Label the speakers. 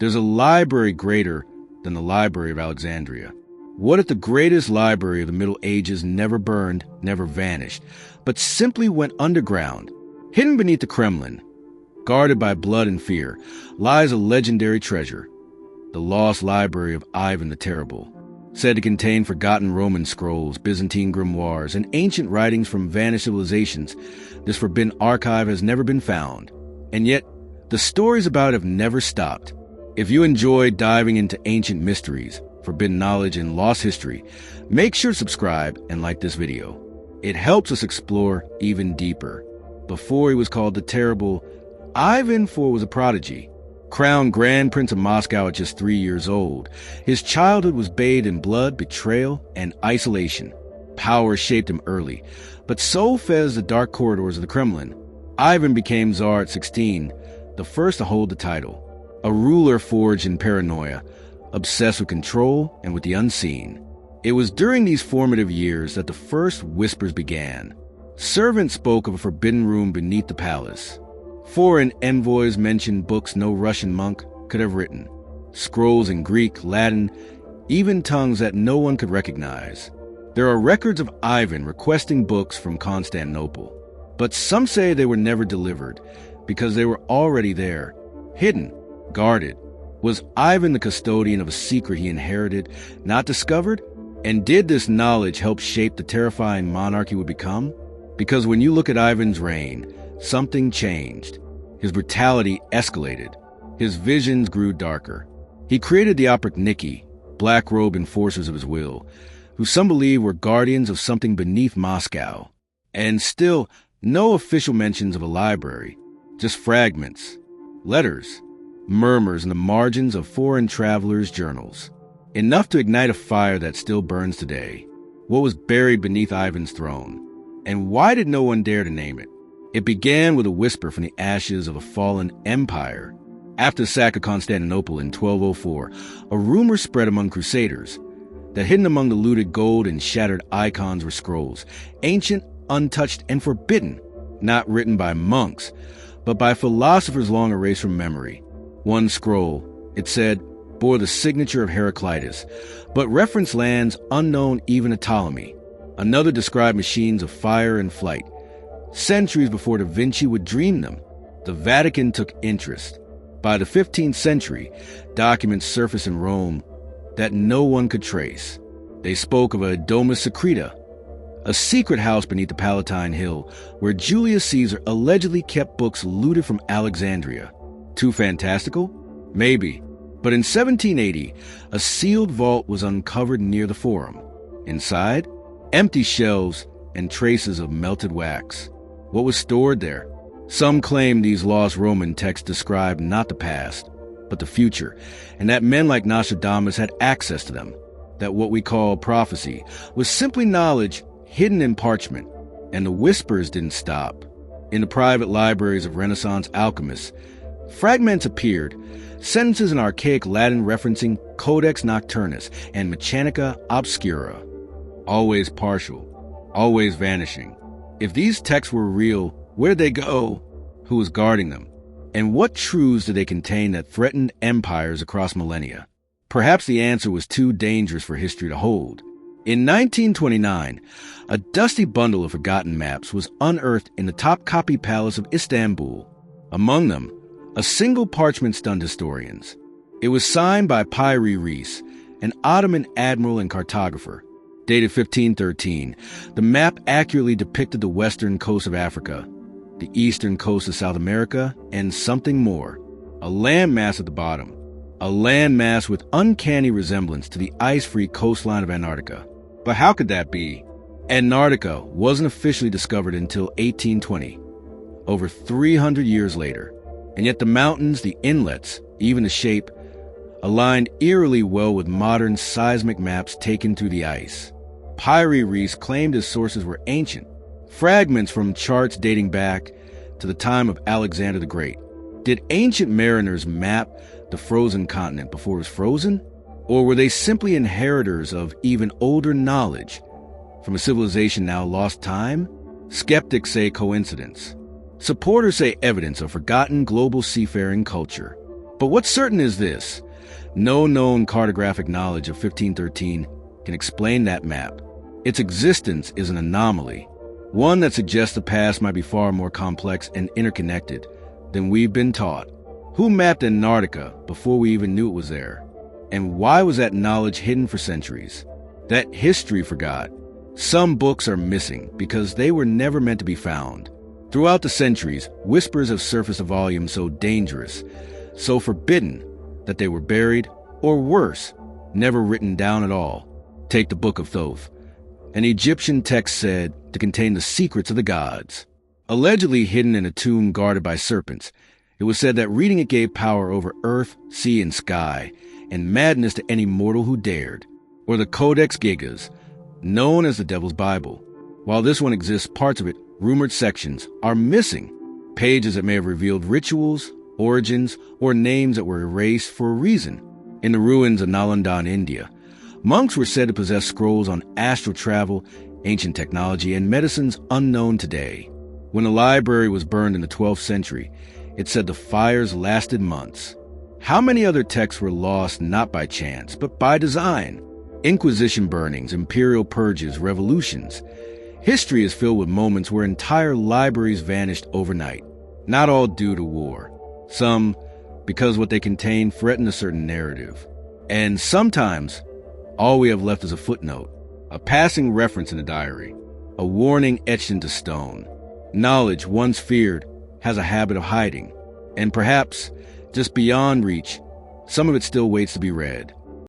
Speaker 1: There's a library greater than the Library of Alexandria. What if the greatest library of the Middle Ages never burned, never vanished, but simply went underground? Hidden beneath the Kremlin, guarded by blood and fear, lies a legendary treasure, the lost library of Ivan the Terrible. Said to contain forgotten Roman scrolls, Byzantine grimoires, and ancient writings from vanished civilizations, this forbidden archive has never been found. And yet, the stories about it have never stopped. If you enjoy diving into ancient mysteries, forbidden knowledge, and lost history, make sure to subscribe and like this video. It helps us explore even deeper. Before he was called the Terrible, Ivan IV was a prodigy. Crowned Grand Prince of Moscow at just 3 years old, his childhood was bathed in blood, betrayal, and isolation. Power shaped him early, but so fez the dark corridors of the Kremlin. Ivan became Tsar at 16, the first to hold the title. A ruler forged in paranoia, obsessed with control and with the unseen. It was during these formative years that the first whispers began. Servants spoke of a forbidden room beneath the palace. Foreign envoys mentioned books no Russian monk could have written. Scrolls in Greek, Latin, even tongues that no one could recognize. There are records of Ivan requesting books from Constantinople, but some say they were never delivered because they were already there, hidden, guarded. Was Ivan the custodian of a secret he inherited, not discovered? And did this knowledge help shape the terrifying monarch he would become? Because when you look at Ivan's reign, something changed. His brutality escalated. His visions grew darker. He created the Oprichniki, black-robed enforcers of his will, who some believe were guardians of something beneath Moscow. And still, no official mentions of a library, just fragments, letters, murmurs in the margins of foreign travelers' journals. Enough to ignite a fire that still burns today. What was buried beneath Ivan's throne? And why did no one dare to name it? It began with a whisper from the ashes of a fallen empire. After the sack of Constantinople in 1204, a rumor spread among crusaders that hidden among the looted gold and shattered icons were scrolls, ancient, untouched, and forbidden, not written by monks, but by philosophers long erased from memory. One scroll, it said, bore the signature of Heraclitus, but referenced lands unknown even to Ptolemy. Another described machines of fire and flight, centuries before Da Vinci would dream them. The Vatican took interest. By the 15th century, documents surfaced in Rome that no one could trace. They spoke of a Domus Secreta, a secret house beneath the Palatine Hill where Julius Caesar allegedly kept books looted from Alexandria. Too fantastical? Maybe. But in 1780, a sealed vault was uncovered near the Forum. Inside, empty shelves and traces of melted wax. What was stored there? Some claim these lost Roman texts describe not the past, but the future, and that men like Nostradamus had access to them. That what we call prophecy was simply knowledge hidden in parchment, and the whispers didn't stop. In the private libraries of Renaissance alchemists, fragments appeared, sentences in archaic Latin referencing Codex Nocturnus and Mechanica Obscura. Always partial, always vanishing. If these texts were real, where'd they go? Who was guarding them? And what truths did they contain that threatened empires across millennia? Perhaps the answer was too dangerous for history to hold. In 1929, a dusty bundle of forgotten maps was unearthed in the Topkapi Palace of Istanbul. Among them, a single parchment stunned historians. It was signed by Pyri Reis, an Ottoman admiral and cartographer. Dated 1513, the map accurately depicted the western coast of Africa, the eastern coast of South America, and something more. A landmass at the bottom. A landmass with uncanny resemblance to the ice-free coastline of Antarctica. But how could that be? Antarctica wasn't officially discovered until 1820, over 300 years later. And yet the mountains, the inlets, even the shape, aligned eerily well with modern seismic maps taken through the ice. Pyri Reis claimed his sources were ancient, fragments from charts dating back to the time of Alexander the Great. Did ancient mariners map the frozen continent before it was frozen? Or were they simply inheritors of even older knowledge from a civilization now lost time? Skeptics say coincidence. Supporters say evidence of forgotten global seafaring culture. But what's certain is this: no known cartographic knowledge of 1513 can explain that map. Its existence is an anomaly, one that suggests the past might be far more complex and interconnected than we've been taught. Who mapped Antarctica before we even knew it was there? And why was that knowledge hidden for centuries? That history forgot. Some books are missing because they were never meant to be found. Throughout the centuries, whispers have surfaced a volume so dangerous, so forbidden, that they were buried, or worse, never written down at all. Take the Book of Thoth. An Egyptian text said to contain the secrets of the gods. Allegedly hidden in a tomb guarded by serpents, it was said that reading it gave power over earth, sea, and sky, and madness to any mortal who dared. Or the Codex Gigas, known as the Devil's Bible. While this one exists, parts of it, rumored sections, are missing. Pages that may have revealed rituals, origins, or names that were erased for a reason. In the ruins of Nalanda in India, monks were said to possess scrolls on astral travel, ancient technology, and medicines unknown today. When the library was burned in the 12th century, it said the fires lasted months. How many other texts were lost not by chance, but by design? Inquisition burnings, imperial purges, revolutions. History is filled with moments where entire libraries vanished overnight. Not all due to war. Some because what they contain threatened a certain narrative. And sometimes, all we have left is a footnote, a passing reference in a diary, a warning etched into stone. Knowledge once feared has a habit of hiding, and perhaps, just beyond reach, some of it still waits to be read.